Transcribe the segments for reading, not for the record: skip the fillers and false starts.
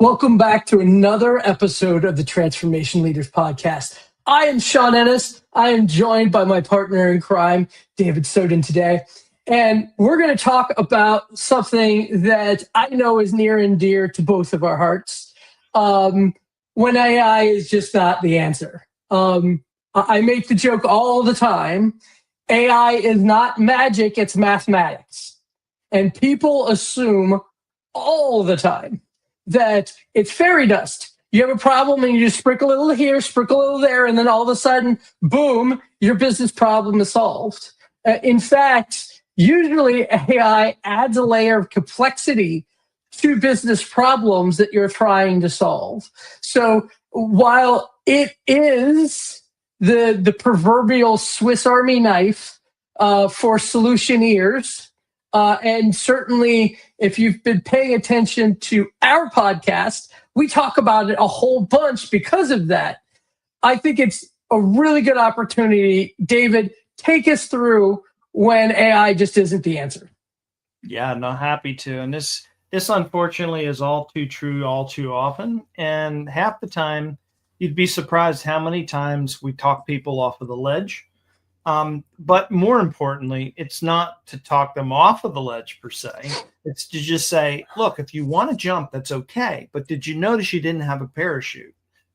Welcome back to another episode of the Transformation Leaders Podcast. I am Sean Ennis. I am joined by my partner in crime, David Soden, today. And we're going to talk about something that I know is near and dear to both of our hearts. When AI is just not the answer. I make the joke all the time. AI is not magic, it's mathematics. And people assume all the time that it's fairy dust. You have a problem and you just sprinkle a little here, sprinkle a little there, and then all of a sudden, boom, your business problem is solved. In fact, usually AI adds a layer of complexity to business problems that you're trying to solve. So while it is the proverbial Swiss Army knife for solutioneers, and certainly, if you've been paying attention to our podcast, we talk about it a whole bunch because of that. I think it's a really good opportunity. David, take us through when AI just isn't the answer. Yeah, no, happy to. And this unfortunately is all too true, all too often. And half the time, you'd be surprised how many times we talk people off of the ledge. But more importantly, it's not to talk them off of the ledge per se. It's to just say, look, if you want to jump, that's okay. But did you notice you didn't have a parachute?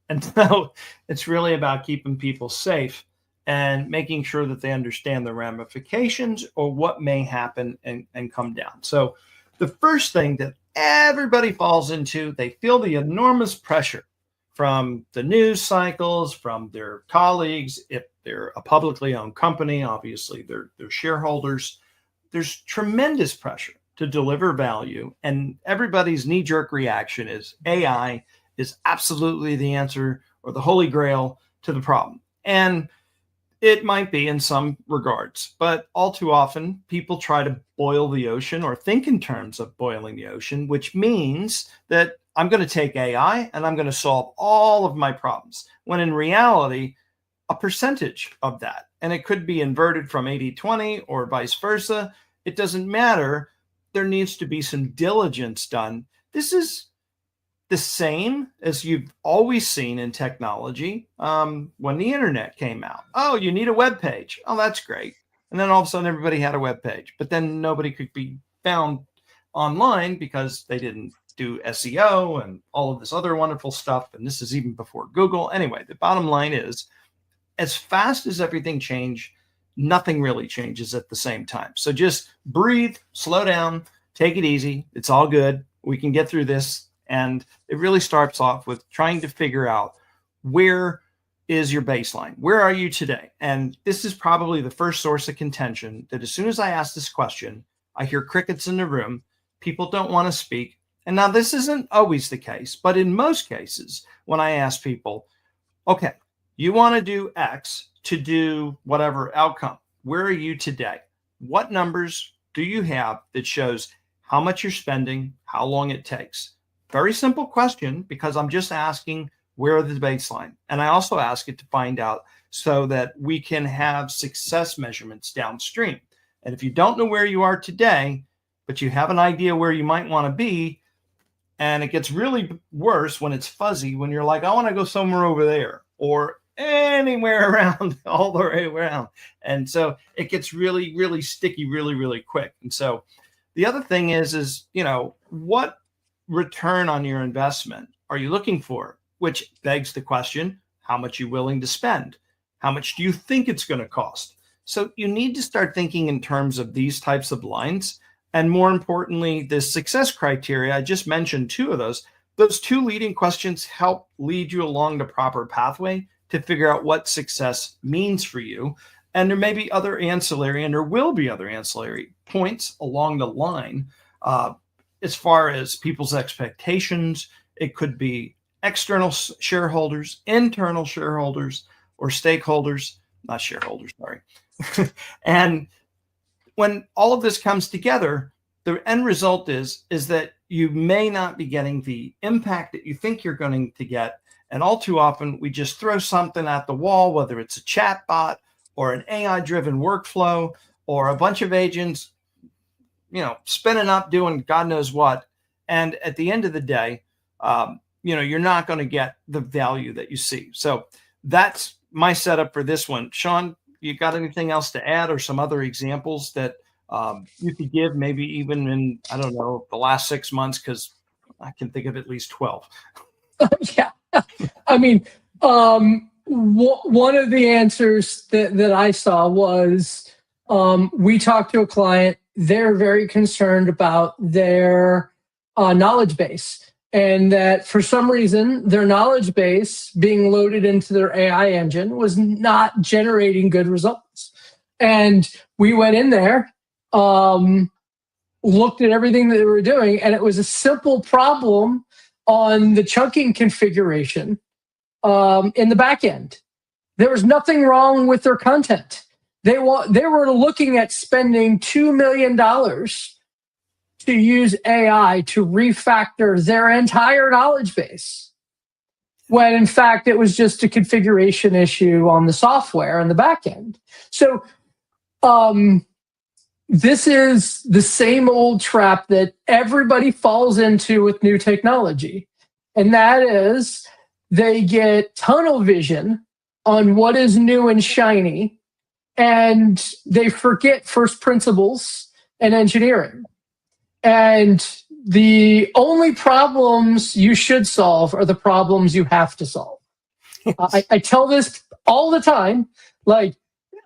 And so it's really about keeping people safe and making sure that they understand the ramifications or what may happen and come down. So the first thing that everybody falls into, they feel the enormous pressure from the news cycles, from their colleagues. If they're a publicly owned company, obviously they're shareholders. There's tremendous pressure to deliver value. And everybody's knee-jerk reaction is AI is absolutely the answer or the holy grail to the problem. And it might be in some regards, but all too often people try to boil the ocean or think in terms of boiling the ocean, which means that I'm going to take AI and I'm going to solve all of my problems, when in reality, a percentage of that, and it could be inverted from 80-20 or vice versa. It doesn't matter. There needs to be some diligence done. This is the same as you've always seen in technology. When the internet came out, oh, you need a web page. Oh, that's great. And then all of a sudden everybody had a web page, but then nobody could be found online because they didn't do SEO and all of this other wonderful stuff. And this is even before Google. Anyway, the bottom line is, as fast as everything changed, nothing really changes at the same time. So just breathe, slow down, take it easy. It's all good. We can get through this. And it really starts off with trying to figure out, where is your baseline? Where are you today? And this is probably the first source of contention, that as soon as I ask this question, I hear crickets in the room. People don't want to speak. And now this isn't always the case, but in most cases, when I ask people, okay, you want to do X to do whatever outcome, where are you today? What numbers do you have that shows how much you're spending, how long it takes? Very simple question, because I'm just asking, where are the baseline? And I also ask it to find out so that we can have success measurements downstream. And if you don't know where you are today, but you have an idea where you might want to be, and it gets really worse when it's fuzzy, when you're like, I want to go somewhere over there or anywhere around, all the way around. And so it gets really, really sticky, really, really quick. And so the other thing is, what return on your investment are you looking for? Which begs the question, how much are you willing to spend? How much do you think it's going to cost? So you need to start thinking in terms of these types of lines. And more importantly, the success criteria, I just mentioned two of those. Those two leading questions help lead you along the proper pathway to figure out what success means for you. And there may be other ancillary, and there will be other ancillary points along the line. As far as people's expectations, it could be external shareholders, internal shareholders, or stakeholders, not shareholders, sorry. And when all of this comes together, the end result is that you may not be getting the impact that you think you're going to get. And all too often, we just throw something at the wall, whether it's a chat bot or an AI-driven workflow or a bunch of agents, spinning up, doing God knows what. And at the end of the day, you're not going to get the value that you see. So that's my setup for this one. Sean, you got anything else to add, or some other examples that you could give, maybe even in, I don't know, the last 6 months, because I can think of at least 12. Yeah. I mean, one of the answers that I saw was, we talked to a client. They're very concerned about their knowledge base, and that for some reason their knowledge base being loaded into their AI engine was not generating good results. And we went in there, looked at everything that they were doing, and it was a simple problem on the chunking configuration in the back end. There was nothing wrong with their content. They were looking at spending $2 million to use AI to refactor their entire knowledge base, when in fact it was just a configuration issue on the software in the back end. So this is the same old trap that everybody falls into with new technology. And that is, they get tunnel vision on what is new and shiny, and they forget first principles and engineering. And the only problems you should solve are the problems you have to solve. I tell this all the time, like,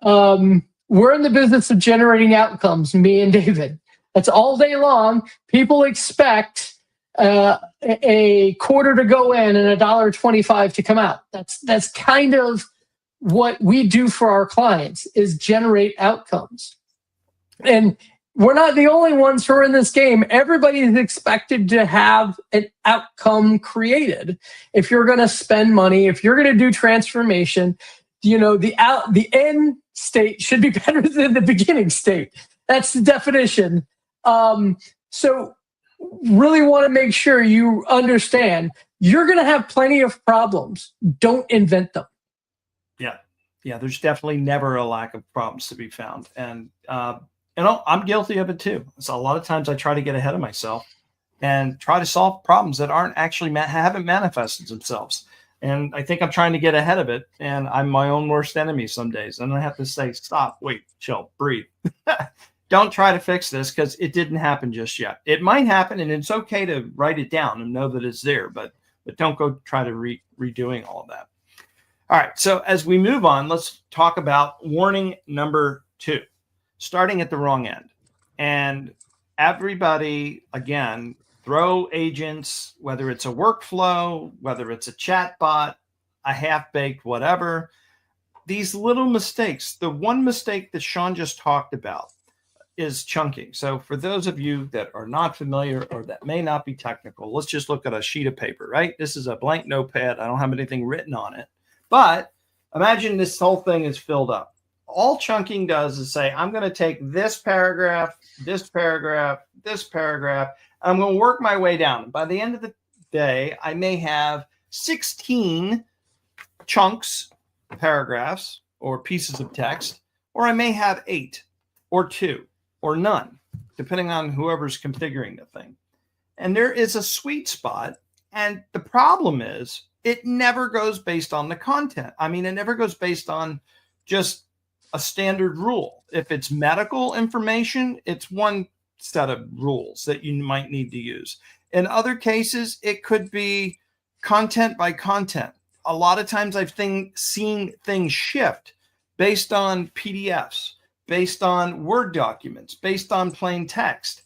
we're in the business of generating outcomes, me and David. That's all day long. People expect a quarter to go in and $1.25 to come out. That's kind of what we do for our clients, is generate outcomes. And we're not the only ones who are in this game. Everybody is expected to have an outcome created. If you're going to spend money, if you're going to do transformation, the end state should be better than the beginning state. That's the definition. So really want to make sure you understand you're going to have plenty of problems. Don't invent them. Yeah. There's definitely never a lack of problems to be found. And, I'm guilty of it too. So a lot of times I try to get ahead of myself and try to solve problems that aren't actually haven't manifested themselves. And I think I'm trying to get ahead of it, and I'm my own worst enemy some days. And I have to say, stop, wait, chill, breathe. Don't try to fix this, because it didn't happen just yet. It might happen, and it's okay to write it down and know that it's there, but don't go try to redoing all of that. All right, so as we move on, let's talk about warning number 2, starting at the wrong end. And everybody, again, throw agents, whether it's a workflow, whether it's a chat bot, a half-baked whatever, these little mistakes. The one mistake that Sean just talked about is chunking. So for those of you that are not familiar or that may not be technical, let's just look at a sheet of paper, right? This is a blank notepad. I don't have anything written on it. But imagine this whole thing is filled up. All chunking does is say, I'm going to take this paragraph, this paragraph, this paragraph, and I'm going to work my way down. By the end of the day, I may have 16 chunks, paragraphs, or pieces of text, or I may have 8 or 2 or none, depending on whoever's configuring the thing. And there is a sweet spot. And the problem is, it never goes based on the content. I mean, it never goes based on just a standard rule. If it's medical information, it's one set of rules that you might need to use. In other cases, it could be content by content. A lot of times I've seen things shift based on PDFs, based on Word documents, based on plain text.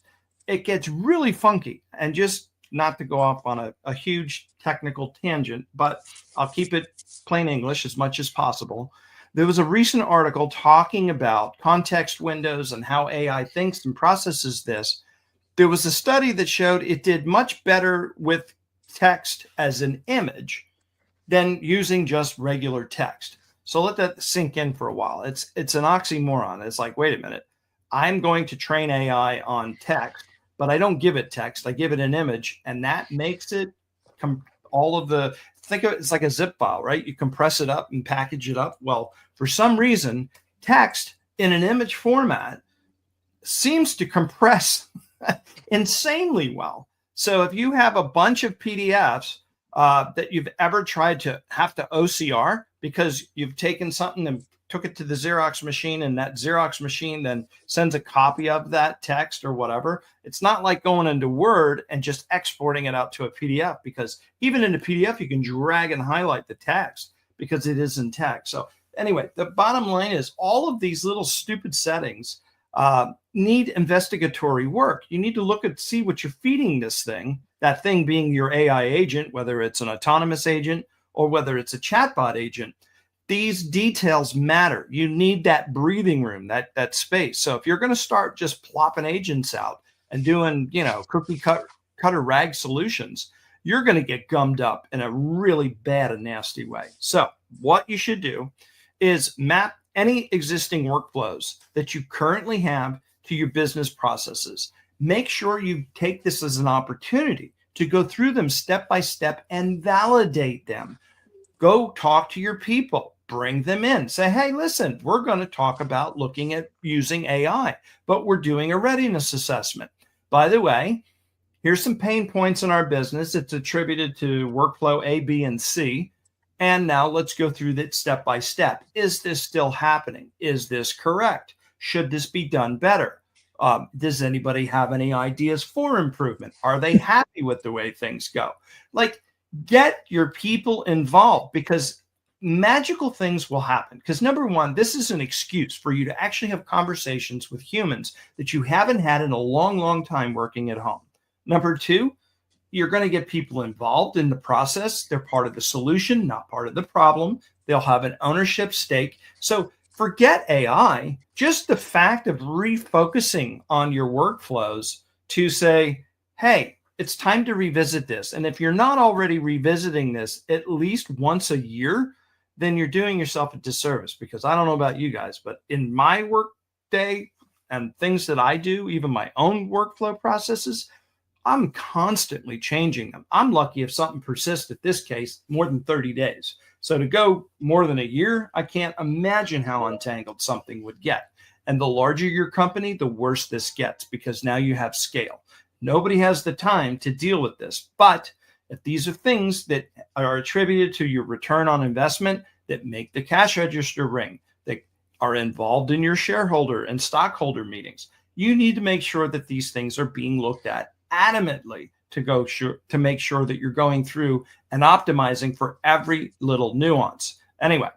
It gets really funky. And just not to go off on a huge technical tangent, but I'll keep it plain English as much as possible. There was a recent article talking about context windows and how AI thinks and processes this. There was a study that showed it did much better with text as an image than using just regular text. So let that sink in for a while. It's an oxymoron. It's like, wait a minute, I'm going to train AI on text, but I don't give it text. I give it an image, and that makes it think of it as like a zip file, right? You compress it up and package it up. Well, for some reason, text in an image format seems to compress insanely well. So if you have a bunch of PDFs that you've ever tried to have to OCR because you've taken something and took it to the Xerox machine, and that Xerox machine then sends a copy of that text or whatever, it's not like going into Word and just exporting it out to a PDF, because even in a PDF, you can drag and highlight the text because it is in text. So anyway, the bottom line is all of these little stupid settings need investigatory work. You need to look at, see what you're feeding this thing, that thing being your AI agent, whether it's an autonomous agent or whether it's a chatbot agent. These details matter. You need that breathing room, that space. So if you're going to start just plopping agents out and doing, cookie cutter rag solutions, you're going to get gummed up in a really bad and nasty way. So what you should do is map any existing workflows that you currently have to your business processes. Make sure you take this as an opportunity to go through them step by step and validate them. Go talk to your people, bring them in, say, hey, listen, we're going to talk about looking at using AI, but we're doing a readiness assessment. By the way, here's some pain points in our business. It's attributed to workflow A, B, and C. And now let's go through that step by step. Is this still happening? Is this correct? Should this be done better? Does anybody have any ideas for improvement? Are they happy with the way things go? Like, get your people involved, because magical things will happen. Because number one, this is an excuse for you to actually have conversations with humans that you haven't had in a long, long time working at home. Number two, you're going to get people involved in the process. They're part of the solution, not part of the problem. They'll have an ownership stake. So forget AI, just the fact of refocusing on your workflows to say, hey, it's time to revisit this. And if you're not already revisiting this at least once a year, then you're doing yourself a disservice. Because I don't know about you guys, but in my work day and things that I do, even my own workflow processes, I'm constantly changing them. I'm lucky if something persists, at this case, more than 30 days. So to go more than a year, I can't imagine how untangled something would get. And the larger your company, the worse this gets, because now you have scale. Nobody has the time to deal with this. But if these are things that are attributed to your return on investment, that make the cash register ring, that are involved in your shareholder and stockholder meetings, you need to make sure that these things are being looked at adamantly to make sure that you're going through and optimizing for every little nuance. Anyway,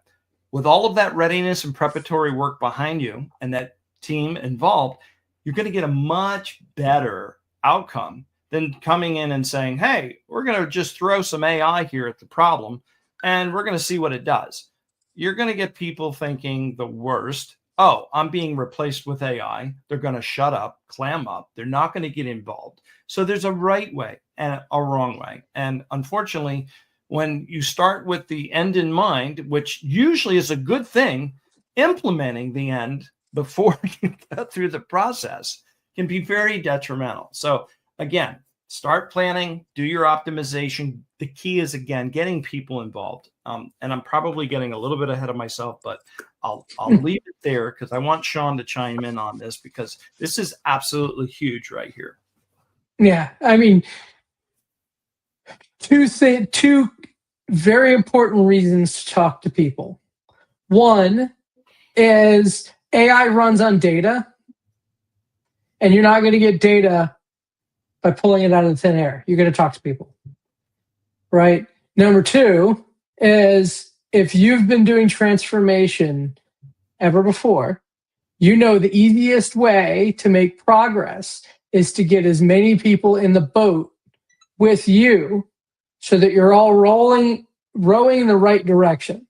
with all of that readiness and preparatory work behind you and that team involved, you're going to get a much better outcome than coming in and saying, hey, we're going to just throw some AI here at the problem and we're going to see what it does. You're going to get people thinking the worst. Oh, I'm being replaced with AI. They're going to shut up, clam up. They're not going to get involved. So there's a right way and a wrong way. And unfortunately, when you start with the end in mind, which usually is a good thing, implementing the end before you go through the process can be very detrimental. So again, start planning, do your optimization. The key is, again, getting people involved. And I'm probably getting a little bit ahead of myself, but I'll leave it there because I want Sean to chime in on this, because this is absolutely huge right here. Yeah, I mean, two very important reasons to talk to people. One is AI runs on data, and you're not going to get data by pulling it out of thin air. You're going to talk to people, right? Number two is, if you've been doing transformation ever before, you know the easiest way to make progress is to get as many people in the boat with you so that you're all rowing in the right direction.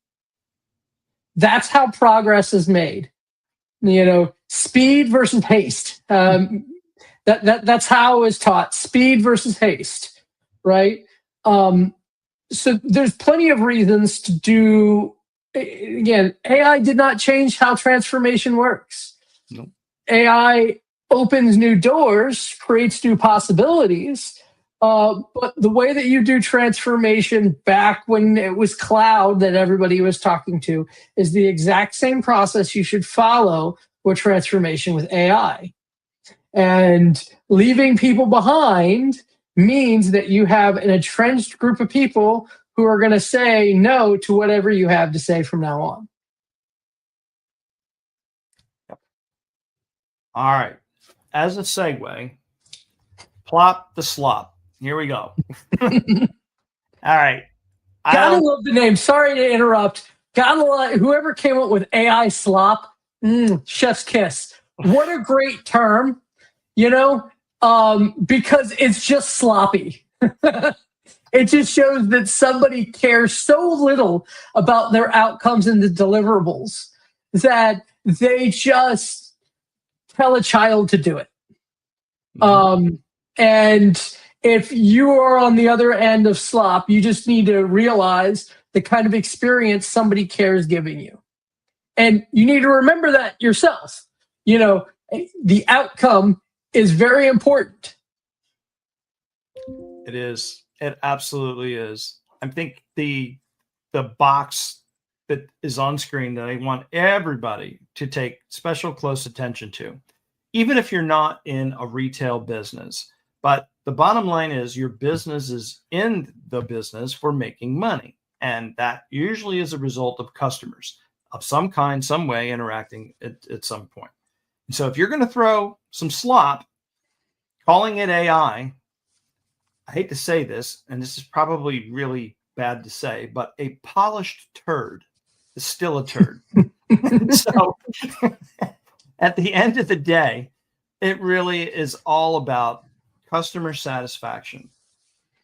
That's how progress is made. Speed versus haste. That's how it was taught. Speed versus haste, right? So there's plenty of reasons to do. Again, AI did not change how transformation works. Nope. AI opens new doors, creates new possibilities. But the way that you do transformation back when it was cloud that everybody was talking to is the exact same process you should follow with transformation with AI. And leaving people behind means that you have an entrenched group of people who are going to say no to whatever you have to say from now on. All right. As a segue, plop the slop. Here we go. All right. Gotta love the name. Sorry to interrupt. Gotta love whoever came up with AI slop. Chef's kiss. What a great term, because it's just sloppy. It just shows that somebody cares so little about their outcomes and the deliverables that they just tell a child to do it. And if you are on the other end of slop, you just need to realize the kind of experience somebody cares giving you. And you need to remember that yourself. The outcome is very important. It is. It absolutely is. I think the box that is on screen that I want everybody to take special close attention to, even if you're not in a retail business. But the bottom line is your business is in the business for making money. And that usually is a result of customers of some kind, some way interacting at some point. And so if you're going to throw some slop, calling it AI, I hate to say this, and this is probably really bad to say, but a polished turd is still a turd. So at the end of the day, it really is all about customer satisfaction,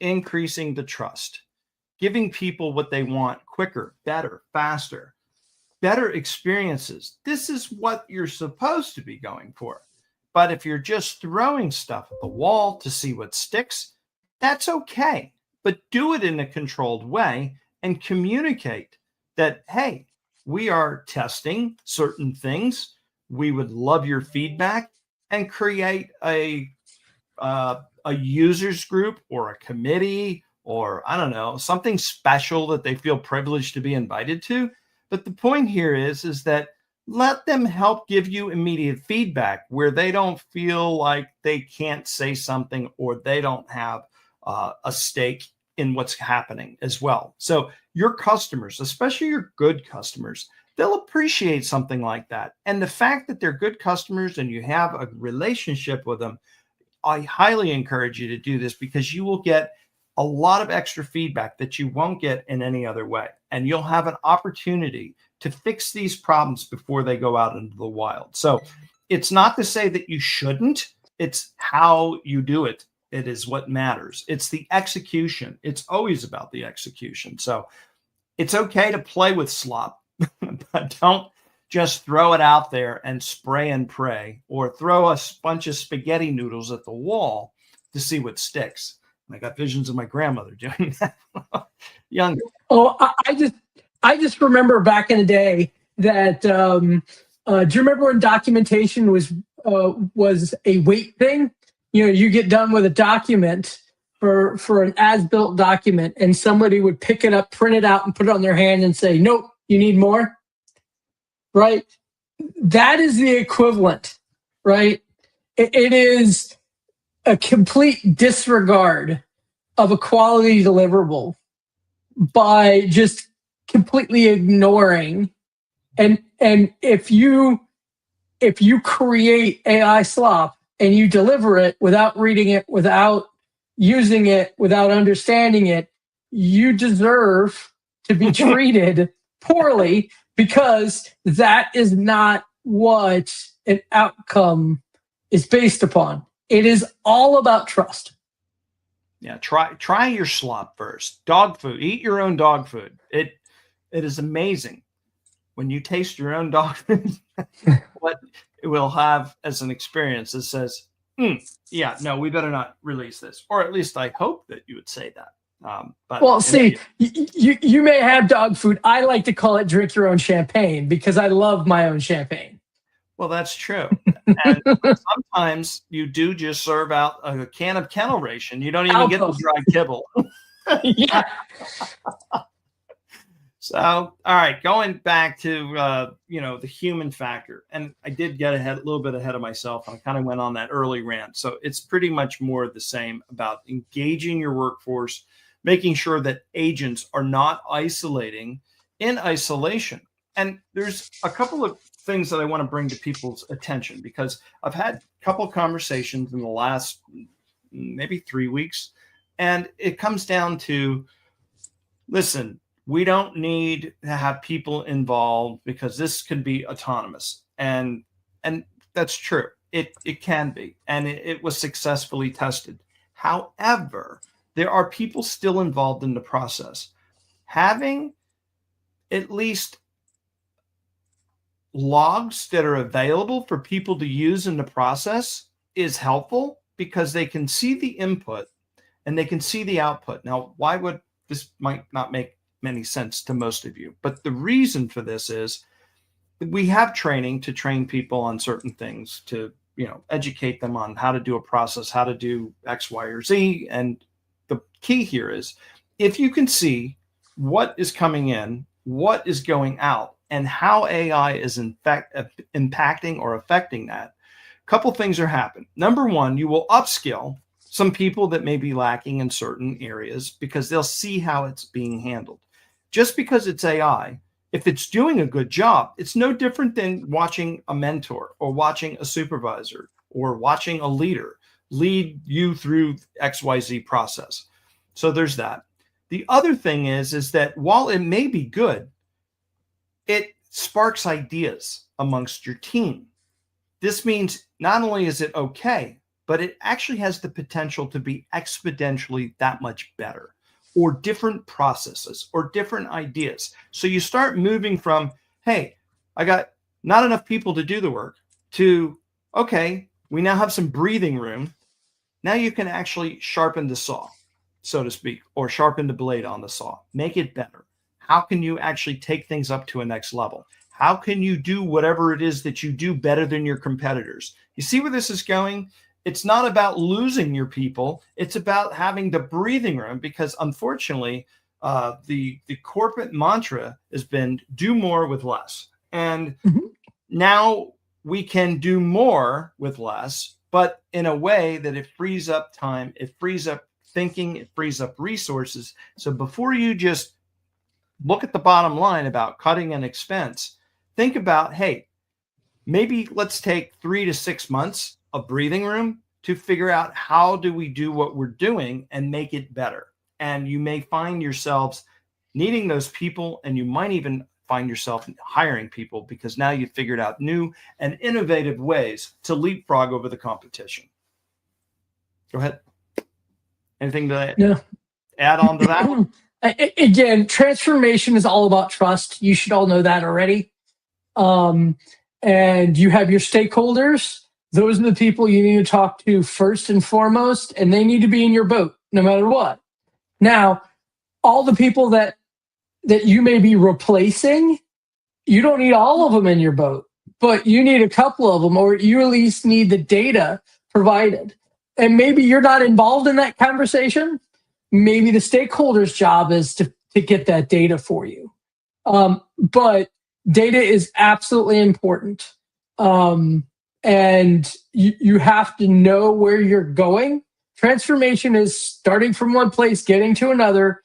increasing the trust, giving people what they want quicker, better, faster, better experiences. This is what you're supposed to be going for. But if you're just throwing stuff at the wall to see what sticks, that's okay. But do it in a controlled way and communicate that, hey, we are testing certain things. We would love your feedback, and create a users group or a committee, or I don't know, something special that they feel privileged to be invited to. But the point here is that let them help give you immediate feedback where they don't feel like they can't say something or they don't have a stake in what's happening as well. So your customers, especially your good customers, they'll appreciate something like that. And the fact that they're good customers and you have a relationship with them, I highly encourage you to do this, because you will get a lot of extra feedback that you won't get in any other way. And you'll have an opportunity to fix these problems before they go out into the wild. So it's not to say that you shouldn't, it's how you do it. It is what matters. It's the execution. It's always about the execution. So it's okay to play with slop, but don't just throw it out there and spray and pray, or throw a bunch of spaghetti noodles at the wall to see what sticks. And I got visions of my grandmother doing that. Younger. Oh, I just remember back in the day that do you remember when documentation was a weight thing? You get done with a document for an as-built document, and somebody would pick it up, print it out, and put it on their hand and say, "Nope, you need more." Right? That is the equivalent, right? It is a complete disregard of a quality deliverable by just completely ignoring. And if you create AI slop and you deliver it without reading it, without using it, without understanding it, you deserve to be treated poorly, because that is not what an outcome is based upon. It is all about trust. Yeah, try your slop first. Dog food. Eat your own dog food. It is amazing when you taste your own dog food what it will have as an experience that says, yeah, no, we better not release this. Or at least I hope that you would say that. But see, you may have dog food. I like to call it drink your own champagne, because I love my own champagne. Well, that's true. And sometimes you do just serve out a can of kennel ration. You don't even get the dry kibble. Yeah. So, all right, going back to the human factor, and I did get a little bit ahead of myself, and I kind of went on that early rant. So it's pretty much more of the same about engaging your workforce, making sure that agents are not isolating in isolation. And there's a couple of things that I want to bring to people's attention because I've had a couple of conversations in the last maybe 3 weeks, and it comes down to, listen, we don't need to have people involved because this could be autonomous. And that's true. It can be. And it was successfully tested. However, there are people still involved in the process. Having at least logs that are available for people to use in the process is helpful because they can see the input and they can see the output. Now, why would this might not make many sense to most of you, but the reason for this is we have training to train people on certain things, to educate them on how to do a process, how to do X, Y, or Z. And the key here is if you can see what is coming in, what is going out, and how AI is in fact impacting or affecting that, a couple things are happening. Number one, you will upskill some people that may be lacking in certain areas because they'll see how it's being handled. Just because it's AI, if it's doing a good job, it's no different than watching a mentor or watching a supervisor or watching a leader lead you through XYZ process. So there's that. The other thing is that while it may be good, it sparks ideas amongst your team. This means not only is it okay, but it actually has the potential to be exponentially that much better, or different processes or different ideas. So you start moving from, hey, I got not enough people to do the work, to, okay, we now have some breathing room. Now you can actually sharpen the saw, so to speak, or sharpen the blade on the saw, make it better. How can you actually take things up to a next level? How can you do whatever it is that you do better than your competitors? You see where this is going? It's not about losing your people. It's about having the breathing room, because unfortunately, the corporate mantra has been do more with less. And now we can do more with less, but in a way that it frees up time, it frees up thinking, it frees up resources. So before you just look at the bottom line about cutting an expense, think about, hey, maybe let's take 3 to 6 months of breathing room to figure out how do we do what we're doing and make it better. And you may find yourselves needing those people, and you might even find yourself hiring people because now you've figured out new and innovative ways to leapfrog over the competition. Go ahead. Anything to add on to that one? Again, transformation is all about trust. You should all know that already. And you have your stakeholders. Those are the people you need to talk to first and foremost, and they need to be in your boat no matter what. Now, all the people that you may be replacing, you don't need all of them in your boat, but you need a couple of them, or you at least need the data provided. And maybe you're not involved in that conversation. Maybe the stakeholder's job is to get that data for you. But data is absolutely important. And you have to know where you're going. Transformation is starting from one place, getting to another,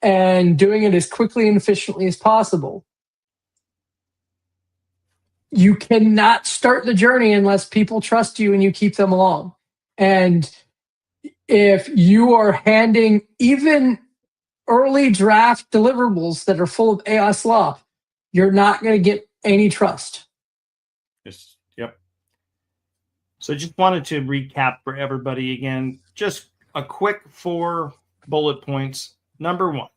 and doing it as quickly and efficiently as possible. You cannot start the journey unless people trust you and you keep them along. And if you are handing even early draft deliverables that are full of AI slop, you're not going to get any trust. Yes. Yep. So just wanted to recap for everybody again, just a quick 4 bullet points. Number 1,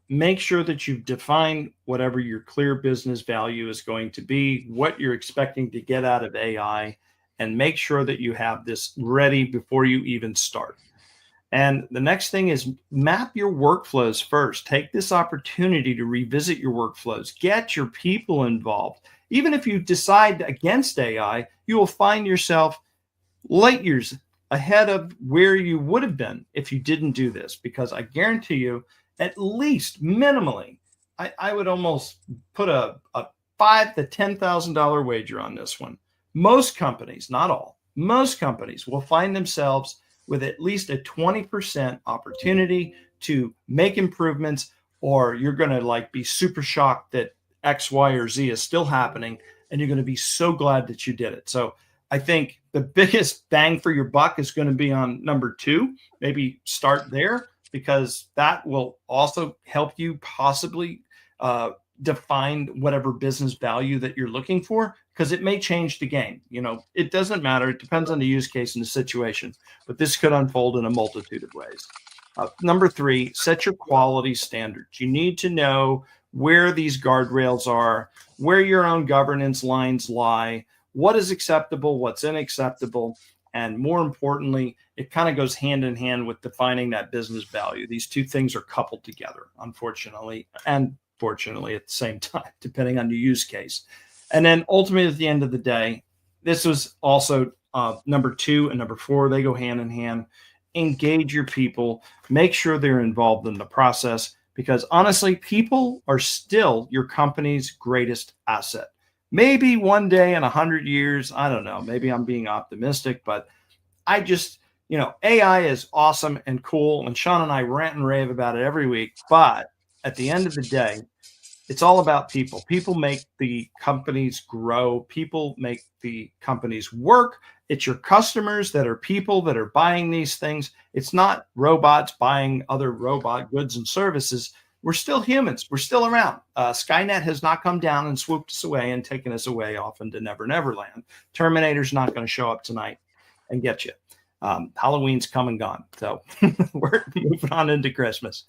make sure that you've defined whatever your clear business value is going to be, what you're expecting to get out of AI, and make sure that you have this ready before you even start. And the next thing is map your workflows first. Take this opportunity to revisit your workflows. Get your people involved. Even if you decide against AI, you will find yourself light years ahead of where you would have been if you didn't do this, because I guarantee you, at least minimally, I would almost put a $5,000 to $10,000 wager on this one. Most companies, not all, most companies will find themselves with at least a 20% opportunity to make improvements, or you're going to like be super shocked that X, Y, or Z is still happening, and you're going to be so glad that you did it. So I think the biggest bang for your buck is going to be on number 2. Maybe start there, because that will also help you possibly define whatever business value that you're looking for, because it may change the game. It doesn't matter. It depends on the use case and the situation, but this could unfold in a multitude of ways. Number 3, set your quality standards. You need to know where these guardrails are, where your own governance lines lie, what is acceptable, what's unacceptable. And more importantly, it kind of goes hand in hand with defining that business value. These two things are coupled together, unfortunately, and fortunately at the same time, depending on your use case. And then ultimately, at the end of the day, this was also number 2 and number 4. They go hand in hand. Engage your people. Make sure they're involved in the process, because honestly, people are still your company's greatest asset. Maybe one day in 100 years, I don't know, maybe I'm being optimistic, but I just, AI is awesome and cool, and Sean and I rant and rave about it every week. But at the end of the day, it's all about people. People make the companies grow. People make the companies work. It's your customers that are people that are buying these things. It's not robots buying other robot goods and services. We're still humans. We're still around. Skynet has not come down and swooped us away and taken us away off into Never Never Land. Terminator's not going to show up tonight and get you. Halloween's come and gone. So we're moving on into Christmas.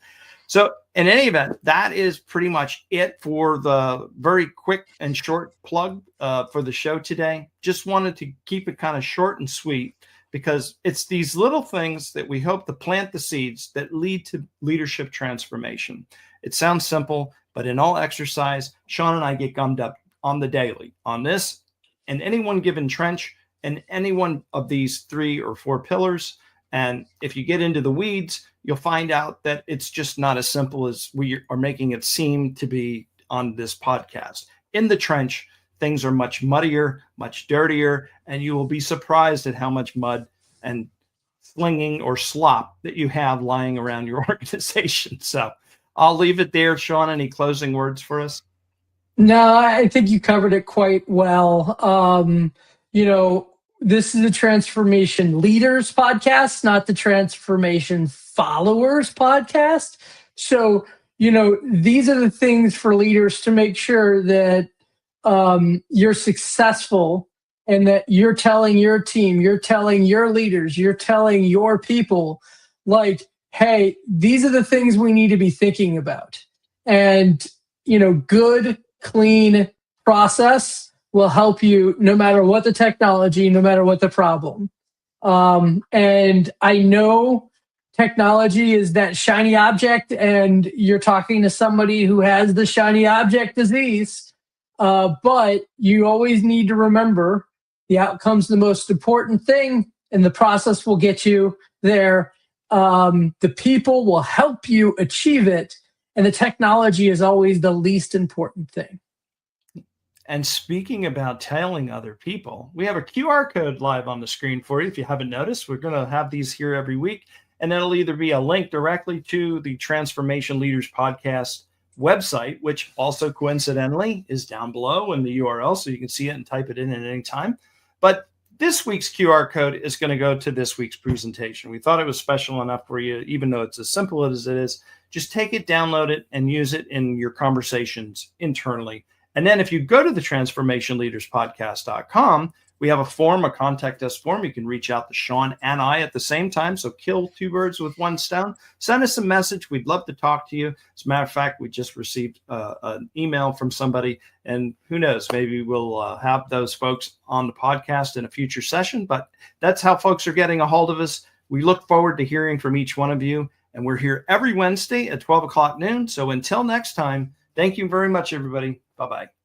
So in any event, that is pretty much it for the very quick and short plug for the show today. Just wanted to keep it kind of short and sweet, because it's these little things that we hope to plant the seeds that lead to leadership transformation. It sounds simple, but in all exercise, Sean and I get gummed up on the daily on this, in any one given trench, and any one of these 3 or 4 pillars. And if you get into the weeds, you'll find out that it's just not as simple as we are making it seem to be on this podcast. In the trench, things are much muddier, much dirtier, and you will be surprised at how much mud and slinging or slop that you have lying around your organization. So I'll leave it there. Sean, any closing words for us? No, I think you covered it quite well. This is a Transformation Leaders podcast, not the Transformation Followers podcast. So, these are the things for leaders to make sure that you're successful, and that you're telling your team, you're telling your leaders, you're telling your people, like, hey, these are the things we need to be thinking about. And, good, clean process will help you no matter what the technology, no matter what the problem. And I know technology is that shiny object, and you're talking to somebody who has the shiny object disease. But you always need to remember the outcome's the most important thing, and the process will get you there. The people will help you achieve it, and the technology is always the least important thing. And speaking about telling other people, we have a QR code live on the screen for you. If you haven't noticed, we're going to have these here every week. And it'll either be a link directly to the Transformation Leaders Podcast website, which also coincidentally is down below in the URL, so you can see it and type it in at any time. But this week's QR code is going to go to this week's presentation. We thought it was special enough for you, even though it's as simple as it is. Just take it, download it, and use it in your conversations internally. And then if you go to the transformationleaderspodcast.com, we have a form, a contact us form. You can reach out to Sean and I at the same time. So kill 2 birds with 1 stone. Send us a message. We'd love to talk to you. As a matter of fact, we just received an email from somebody, and who knows, maybe we'll have those folks on the podcast in a future session. But that's how folks are getting a hold of us. We look forward to hearing from each one of you. And we're here every Wednesday at 12 o'clock noon. So until next time, thank you very much, everybody. Bye-bye.